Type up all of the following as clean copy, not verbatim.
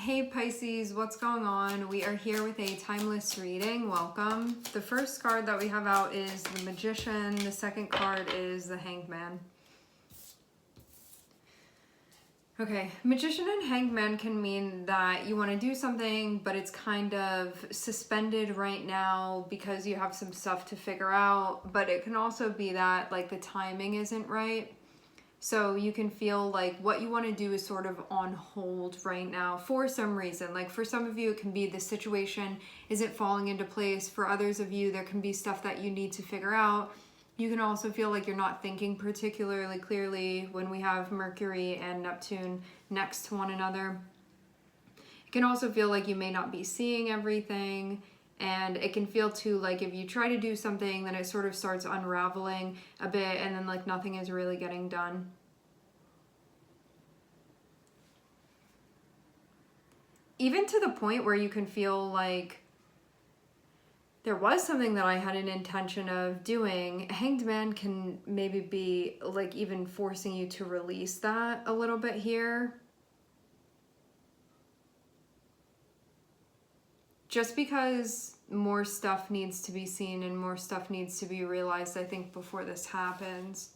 Hey Pisces, what's going on? We are here with a timeless reading. Welcome. The first card that we have out is the Magician. The second card is the Hanged Man. Okay, Magician and Hanged Man can mean that you want to do something, but it's kind of suspended right now because you have some stuff to figure out. But it can also be that like the timing isn't right. So you can feel like what you want to do is sort of on hold right now for some reason. Like for some of you, it can be the situation isn't falling into place. For others of you, there can be stuff that you need to figure out. You can also feel like you're not thinking particularly clearly when we have Mercury and Neptune next to one another. It can also feel like you may not be seeing everything. And it can feel too like if you try to do something, then it sort of starts unraveling a bit and then like nothing is really getting done. Even to the point where you can feel like there was something that I had an intention of doing. Hanged Man can maybe be like even forcing you to release that a little bit here. Just because more stuff needs to be seen and more stuff needs to be realized, I think, before this happens.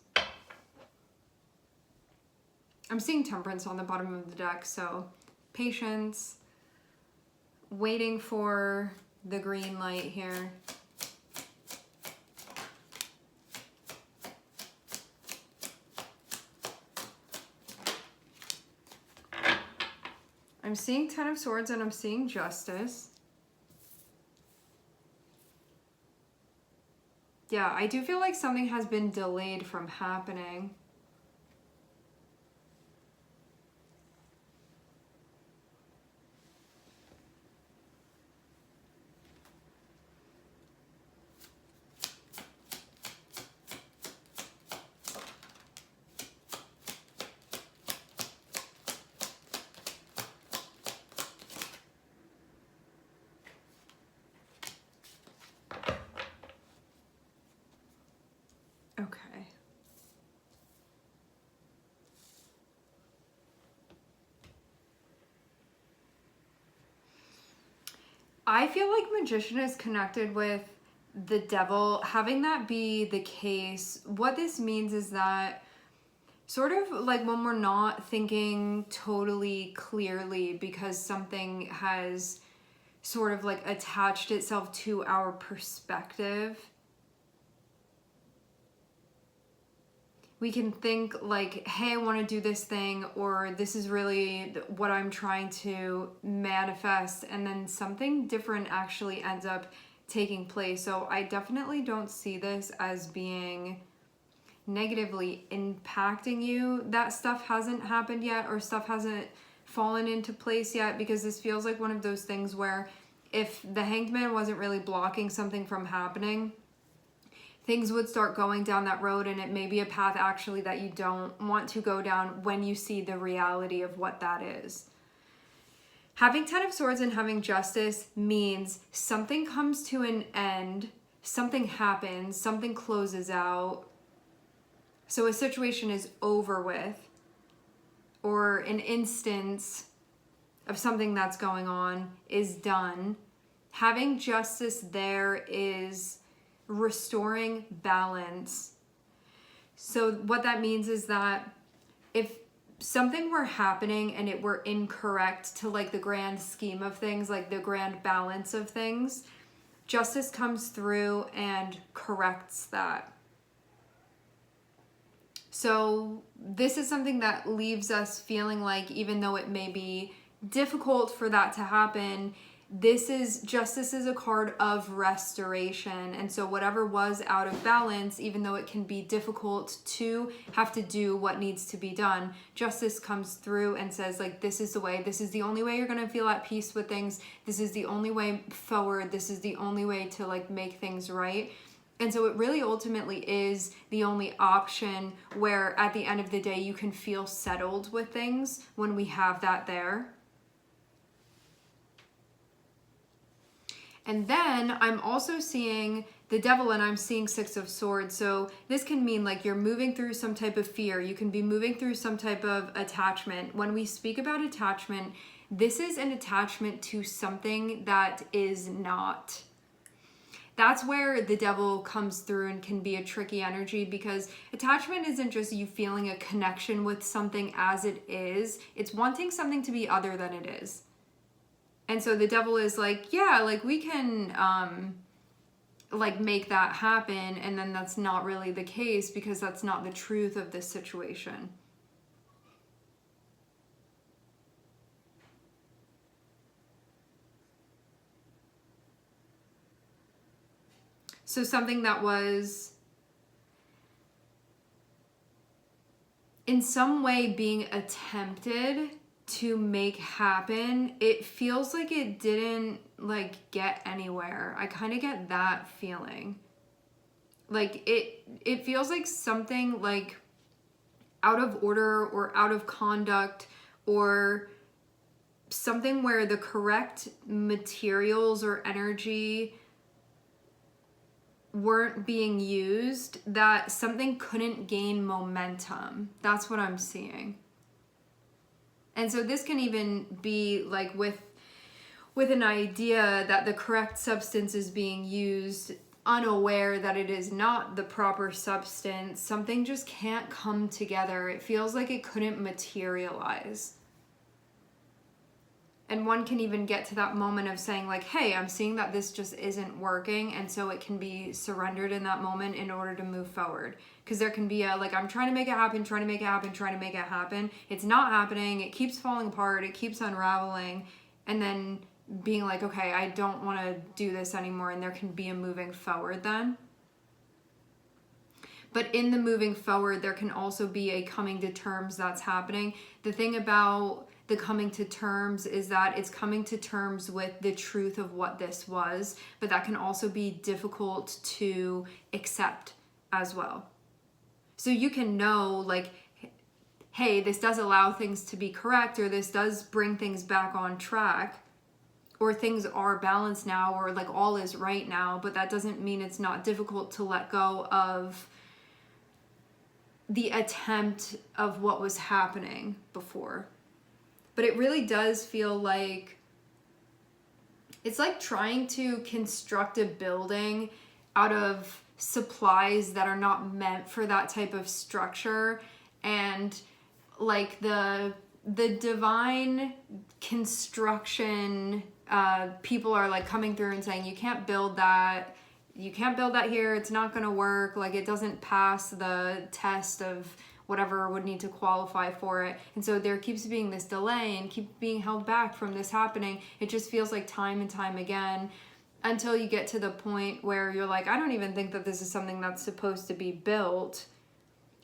I'm seeing Temperance on the bottom of the deck, so patience, waiting for the green light here. I'm seeing Ten of Swords and I'm seeing Justice. Yeah, I do feel like something has been delayed from happening. Okay. I feel like Magician is connected with the devil. Having that be the case, what this means is that sort of like when we're not thinking totally clearly because something has sort of like attached itself to our perspective, we can think like, hey, I want to do this thing, or this is really what I'm trying to manifest, and then something different actually ends up taking place. So I definitely don't see this as being negatively impacting you. That stuff hasn't happened yet, or stuff hasn't fallen into place yet, because this feels like one of those things where if the Hanged Man wasn't really blocking something from happening, things would start going down that road, and it may be a path actually that you don't want to go down when you see the reality of what that is. Having Ten of Swords and having Justice means something comes to an end, something happens, something closes out. So a situation is over with, or an instance of something that's going on is done. Having Justice there is restoring balance. So what that means is that if something were happening and it were incorrect to like the grand scheme of things, like the grand balance of things, Justice comes through and corrects that. So this is something that leaves us feeling like, even though it may be difficult for that to happen, Justice is a card of restoration. And so whatever was out of balance, even though it can be difficult to have to do what needs to be done, Justice comes through and says like, this is the way, this is the only way you're going to feel at peace with things. This is the only way forward. This is the only way to like make things right. And so it really ultimately is the only option where at the end of the day, you can feel settled with things when we have that there. And then I'm also seeing the devil and I'm seeing Six of Swords. So this can mean like you're moving through some type of fear. You can be moving through some type of attachment. When we speak about attachment, This is an attachment to something that is not. That's where the devil comes through and can be a tricky energy, because attachment isn't just you feeling a connection with something as it is. It's wanting something to be other than it is. And so the devil is like, yeah, like we can like make that happen. And then that's not really the case, because that's not the truth of this situation. So something that was in some way being attempted to make happen, it feels like it didn't like get anywhere. I kind of get that feeling. Like it feels like something like out of order or out of conduct, or something where the correct materials or energy weren't being used, that something couldn't gain momentum. That's what I'm seeing. And so this can even be like with an idea that the correct substance is being used, unaware that it is not the proper substance. Something just can't come together. It feels like it couldn't materialize. And one can even get to that moment of saying like, hey, I'm seeing that this just isn't working. And so it can be surrendered in that moment in order to move forward. Because there can be a, like, I'm trying to make it happen, trying to make it happen, trying to make it happen. It's not happening. It keeps falling apart. It keeps unraveling. And then being like, okay, I don't want to do this anymore. And there can be a moving forward then. But in the moving forward, there can also be a coming to terms that's happening. The thing about the coming to terms is that it's coming to terms with the truth of what this was, but that can also be difficult to accept as well. So you can know like, hey, this does allow things to be correct, or this does bring things back on track, or things are balanced now, or like all is right now, but that doesn't mean it's not difficult to let go of the attempt of what was happening before. But it really does feel like it's like trying to construct a building out of supplies that are not meant for that type of structure. And like the divine construction people are like coming through and saying, you can't build that. You can't build that here. It's not going to work. Like it doesn't pass the test of whatever would need to qualify for it. And so there keeps being this delay and keep being held back from this happening. It just feels like time and time again, until you get to the point where you're like, I don't even think that this is something that's supposed to be built.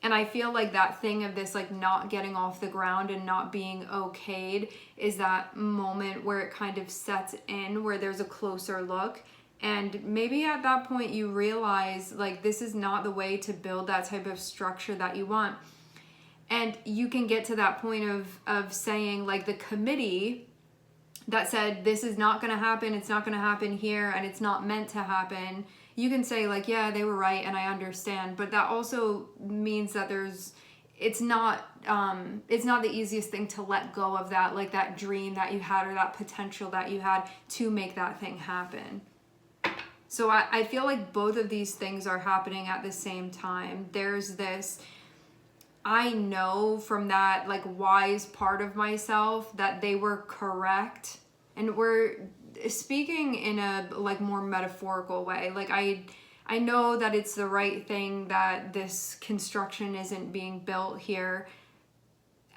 And I feel like that thing of this like not getting off the ground and not being okayed is that moment where it kind of sets in, where there's a closer look. And maybe at that point you realize like this is not the way to build that type of structure that you want. And you can get to that point of saying like the committee that said this is not going to happen, it's not going to happen here, and it's not meant to happen. You can say like, yeah, they were right and I understand, but that also means that it's not the easiest thing to let go of that, like that dream that you had or that potential that you had to make that thing happen. So I feel like both of these things are happening at the same time. There's this, I know from that like wise part of myself that they were correct. And we're speaking in a like more metaphorical way. Like I know that it's the right thing that this construction isn't being built here.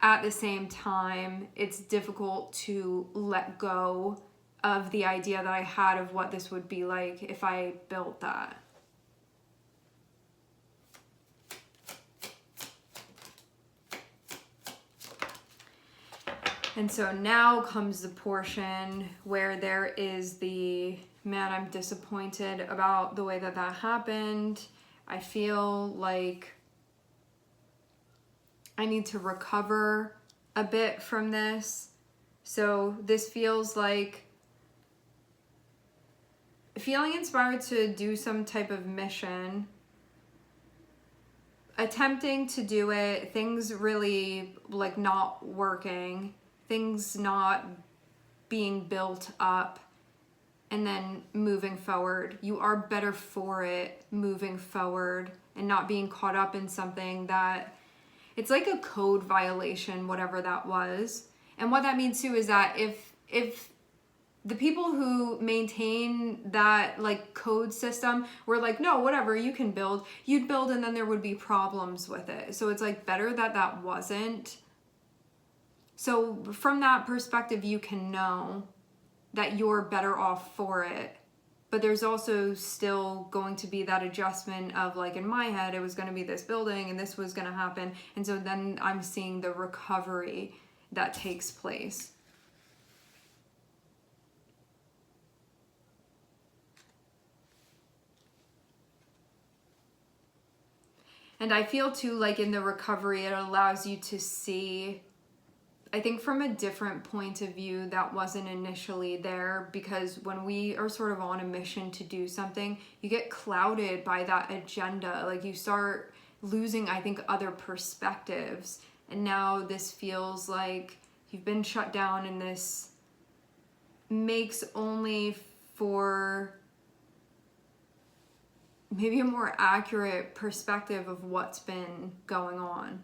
At the same time, it's difficult to let go of the idea that I had of what this would be like if I built that. And so now comes the portion where there is the, man, I'm disappointed about the way that that happened. I feel like I need to recover a bit from this. So this feels like feeling inspired to do some type of mission, attempting to do it, things really like not working, things not being built up and then moving forward. You are better for it moving forward and not being caught up in something that it's like a code violation, whatever that was. And what that means too is that if the people who maintain that like code system were like, no, whatever, you can build, you'd build, and then there would be problems with it. So it's like better that that wasn't. So from that perspective, you can know that you're better off for it. But there's also still going to be that adjustment of like, in my head, it was going to be this building and this was going to happen. And so then I'm seeing the recovery that takes place. And I feel too, like in the recovery, it allows you to see, I think from a different point of view that wasn't initially there, because when we are sort of on a mission to do something, you get clouded by that agenda. Like you start losing, I think, other perspectives. And now this feels like you've been shut down, and this makes only for maybe a more accurate perspective of what's been going on.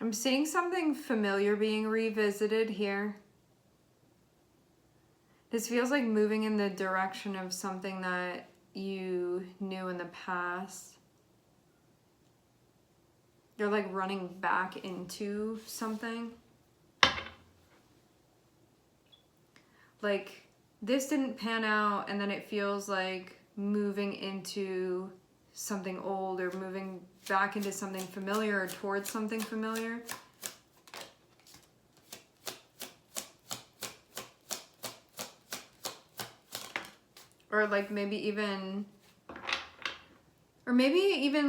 I'm seeing something familiar being revisited here. This feels like moving in the direction of something that you knew in the past. You're like running back into something. Like this didn't pan out, and then it feels like moving into something old, or moving back into something familiar, or towards something familiar. Or like maybe even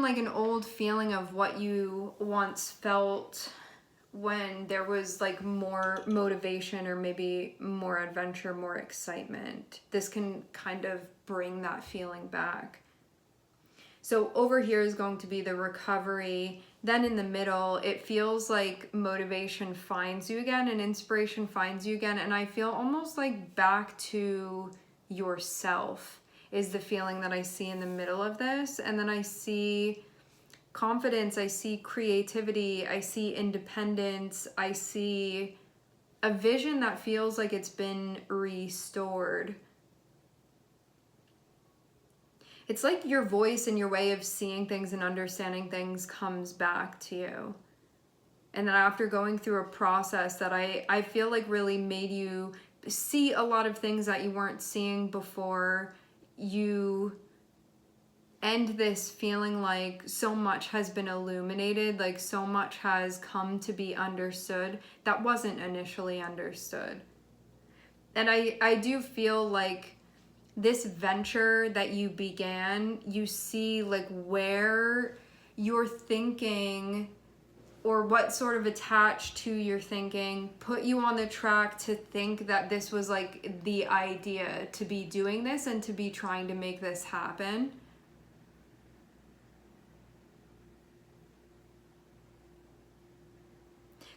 like an old feeling of what you once felt when there was like more motivation, or maybe more adventure, more excitement. This can kind of bring that feeling back. So over here is going to be the recovery. Then in the middle, it feels like motivation finds you again and inspiration finds you again. And I feel almost like back to yourself is the feeling that I see in the middle of this. And then I see confidence, I see creativity, I see independence, I see a vision that feels like it's been restored. It's like your voice and your way of seeing things and understanding things comes back to you. And then after going through a process that I feel like really made you see a lot of things that you weren't seeing before, you end this feeling like so much has been illuminated, like so much has come to be understood that wasn't initially understood. And I do feel like this venture that you began, you see like where your thinking, or what sort of attached to your thinking, put you on the track to think that this was like the idea to be doing this and to be trying to make this happen.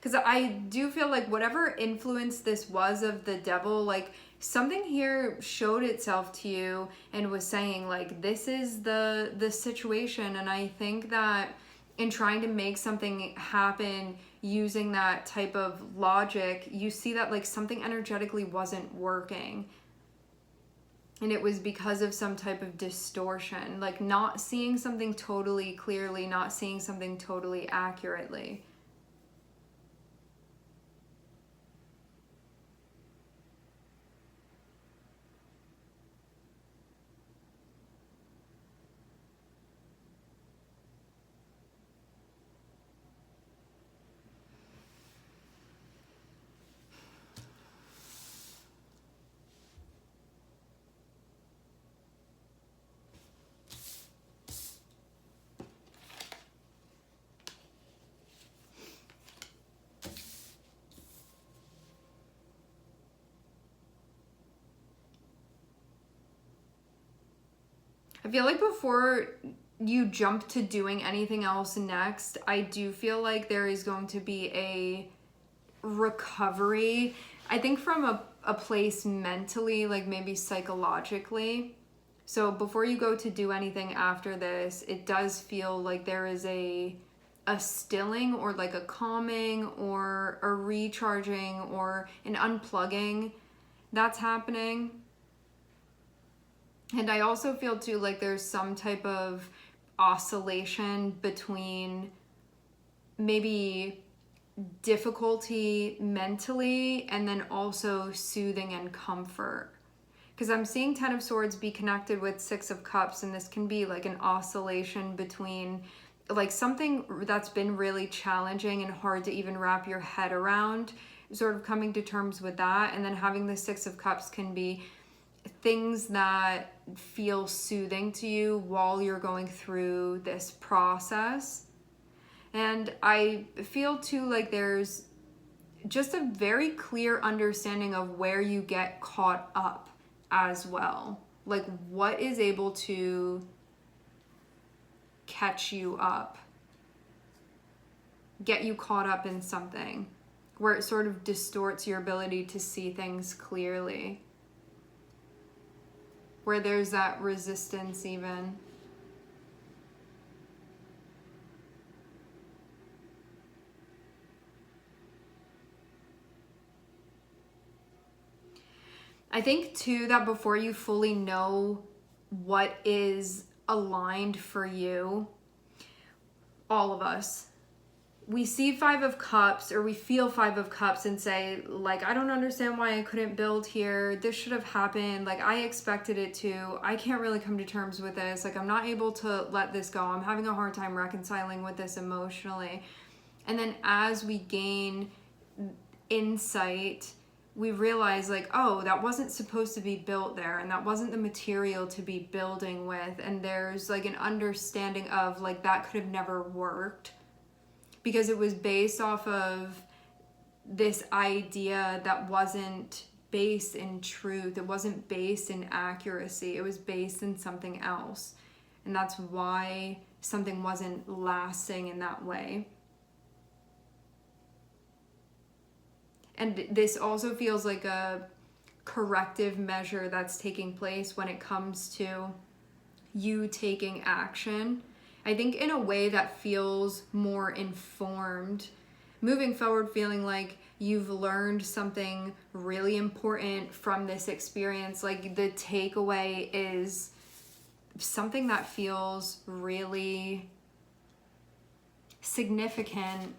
Because I do feel like whatever influence this was of the devil, like something here showed itself to you and was saying like, this is the situation. And I think that in trying to make something happen using that type of logic, you see that like something energetically wasn't working. And it was because of some type of distortion, like not seeing something totally clearly, not seeing something totally accurately. feel like before you jump to doing anything else next, I do feel like there is going to be a recovery. I think from a place mentally, like maybe psychologically. So before you go to do anything after this, it does feel like there is a stilling or like a calming or a recharging or an unplugging that's happening. And I also feel too like there's some type of oscillation between maybe difficulty mentally and then also soothing and comfort. Because I'm seeing Ten of Swords be connected with Six of Cups, and this can be like an oscillation between like something that's been really challenging and hard to even wrap your head around, sort of coming to terms with that, and then having the Six of Cups can be things that feel soothing to you while you're going through this process. And I feel too like there's just a very clear understanding of where you get caught up as well. Like what is able to catch you up, get you caught up in something where it sort of distorts your ability to see things clearly, where there's that resistance even. I think too that before you fully know what is aligned for you, all of us, we see Five of Cups or we feel Five of Cups and say like, I don't understand why I couldn't build here. This should have happened. Like I expected it to. I can't really come to terms with this. Like I'm not able to let this go. I'm having a hard time reconciling with this emotionally. And then as we gain insight, we realize like, oh, that wasn't supposed to be built there, and that wasn't the material to be building with. And there's like an understanding of like that could have never worked because it was based off of this idea that wasn't based in truth. It wasn't based in accuracy. It was based in something else. And that's why something wasn't lasting in that way. And this also feels like a corrective measure that's taking place when it comes to you taking action. I think in a way that feels more informed. Moving forward, feeling like you've learned something really important from this experience. Like the takeaway is something that feels really significant.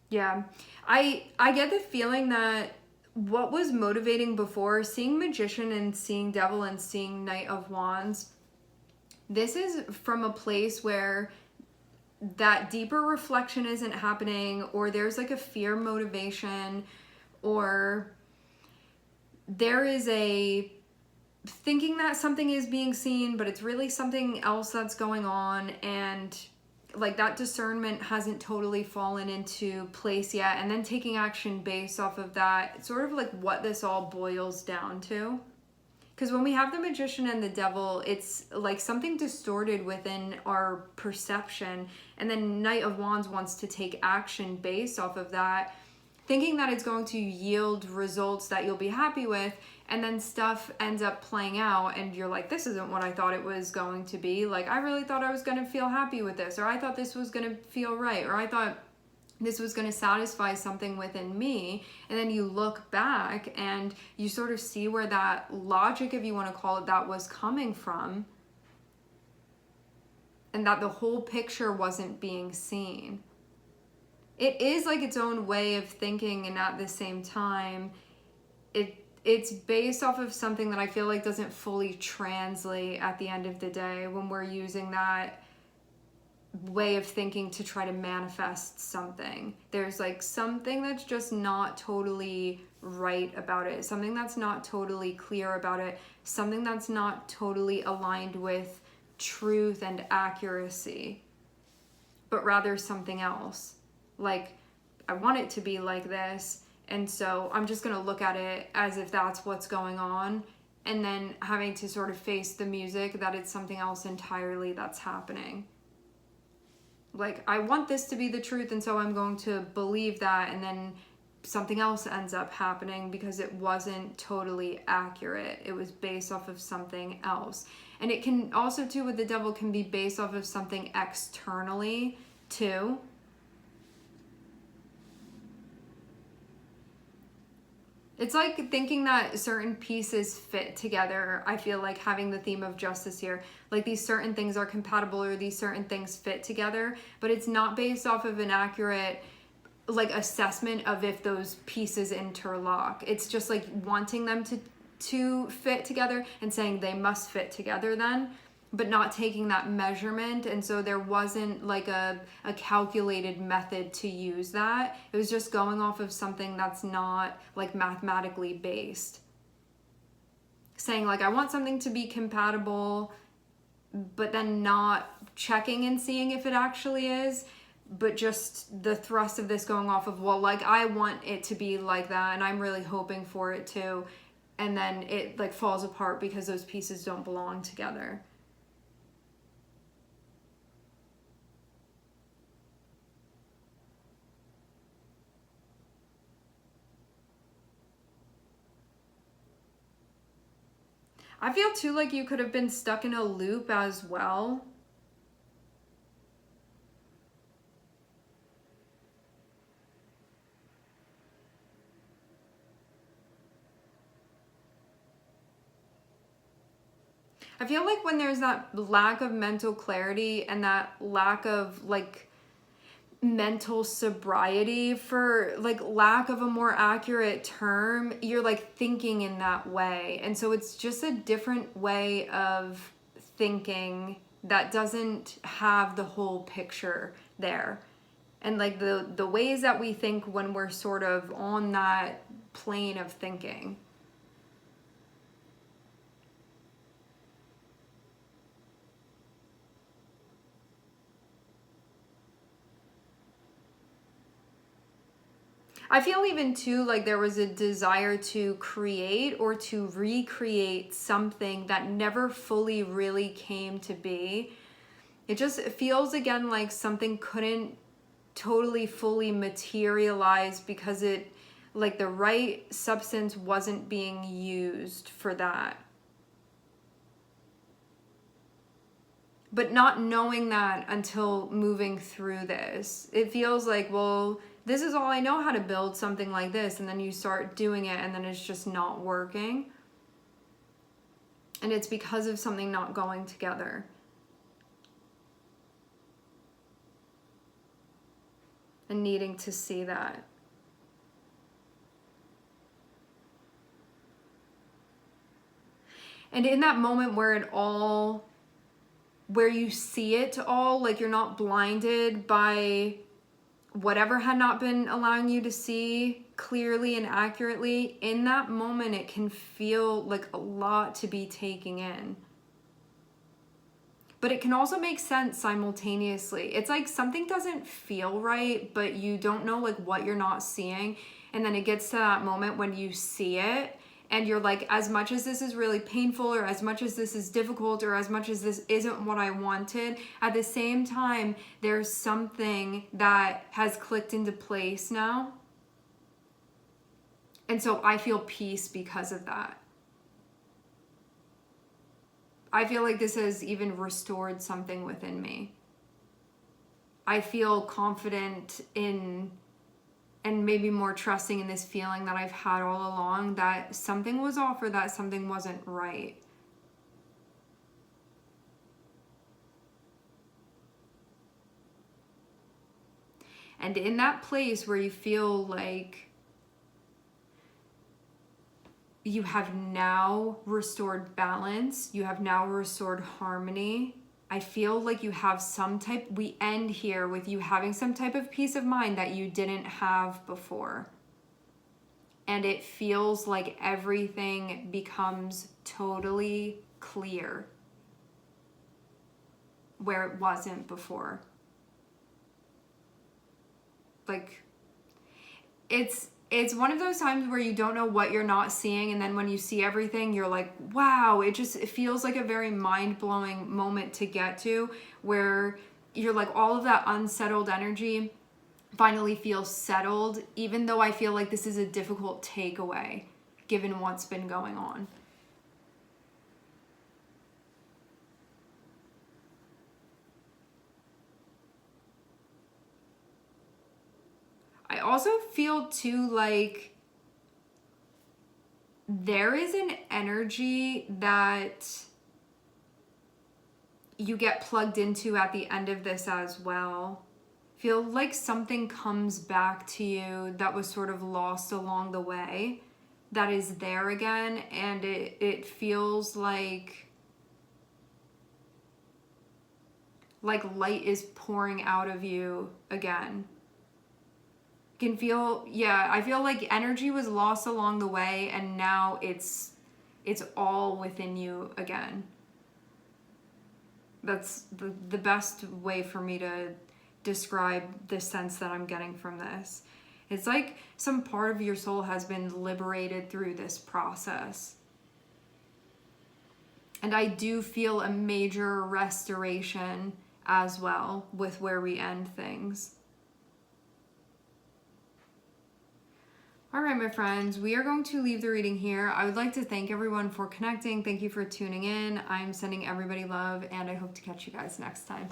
Yeah, I get the feeling that what was motivating before, seeing Magician and seeing Devil and seeing Knight of Wands, this is from a place where that deeper reflection isn't happening, or there's like a fear motivation, or there is a thinking that something is being seen, but it's really something else that's going on, and like that discernment hasn't totally fallen into place yet, and then taking action based off of that. It's sort of like what this all boils down to. Because when we have the Magician and the Devil, it's like something distorted within our perception, and then Knight of Wands wants to take action based off of that, thinking that it's going to yield results that you'll be happy with, and then stuff ends up playing out and you're like, this isn't what I thought it was going to be. Like, I really thought I was going to feel happy with this, or I thought this was going to feel right, or I thought this was going to satisfy something within me. And then you look back and you sort of see where that logic, if you want to call it that, was coming from, and that the whole picture wasn't being seen. It is like its own way of thinking, and at the same time, it's based off of something that I feel like doesn't fully translate at the end of the day when we're using that way of thinking to try to manifest something. There's like something that's just not totally right about it, something that's not totally clear about it, something that's not totally aligned with truth and accuracy, but rather something else. Like, I want it to be like this, and so I'm just going to look at it as if that's what's going on, and then having to sort of face the music that it's something else entirely that's happening. Like, I want this to be the truth, and so I'm going to believe that, and then something else ends up happening because it wasn't totally accurate. It was based off of something else. And it can also, too, with the devil, can be based off of something externally, too. It's like thinking that certain pieces fit together. I feel like having the theme of justice here, like these certain things are compatible or these certain things fit together, but it's not based off of an accurate like assessment of if those pieces interlock. It's just like wanting them to fit together and saying they must fit together then, but not taking that measurement. And so there wasn't like a calculated method to use that. It was just going off of something that's not like mathematically based. Saying like, I want something to be compatible, but then not checking and seeing if it actually is, but just the thrust of this going off of, well, like I want it to be like that and I'm really hoping for it to, and then it like falls apart because those pieces don't belong together. I feel too like you could have been stuck in a loop as well. I feel like when there's that lack of mental clarity and that lack of like mental sobriety, for like lack of a more accurate term, you're like thinking in that way. And so it's just a different way of thinking that doesn't have the whole picture there. And like the ways that we think when we're sort of on that plane of thinking. I feel even too like there was a desire to create or to recreate something that never fully really came to be. It just feels again like something couldn't totally fully materialize because it, like the right substance wasn't being used for that. But not knowing that until moving through this, it feels like, well, this is all I know how to build something like this. And then you start doing it and then it's just not working. And it's because of something not going together. And needing to see that. And in that moment where you see it all, like you're not blinded by whatever had not been allowing you to see clearly and accurately, in that moment it can feel like a lot to be taking in. But it can also make sense simultaneously. It's like something doesn't feel right, but you don't know like what you're not seeing. And then it gets to that moment when you see it and you're like, as much as this is really painful or as much as this is difficult or as much as this isn't what I wanted, at the same time, there's something that has clicked into place now. And so I feel peace because of that. I feel like this has even restored something within me. I feel confident in and maybe more trusting in this feeling that I've had all along that something was off or that something wasn't right. And in that place where you feel like you have now restored balance, you have now restored harmony, I feel like you have we end here with you having some type of peace of mind that you didn't have before. and it feels like everything becomes totally clear where it wasn't before. Like, it's one of those times where you don't know what you're not seeing, and then when you see everything, you're like, wow, it feels like a very mind-blowing moment to get to, where you're like, all of that unsettled energy finally feels settled, even though I feel like this is a difficult takeaway given what's been going on. I also feel too like there is an energy that you get plugged into at the end of this as well. Feel like something comes back to you that was sort of lost along the way, that is there again, and it feels like light is pouring out of you again. Can feel, yeah, I feel like energy was lost along the way, and now it's all within you again. That's the best way for me to describe the sense that I'm getting from this. It's like some part of your soul has been liberated through this process. And I do feel a major restoration as well with where we end things. All right, my friends, we are going to leave the reading here. I would like to thank everyone for connecting. Thank you for tuning in. I'm sending everybody love, and I hope to catch you guys next time.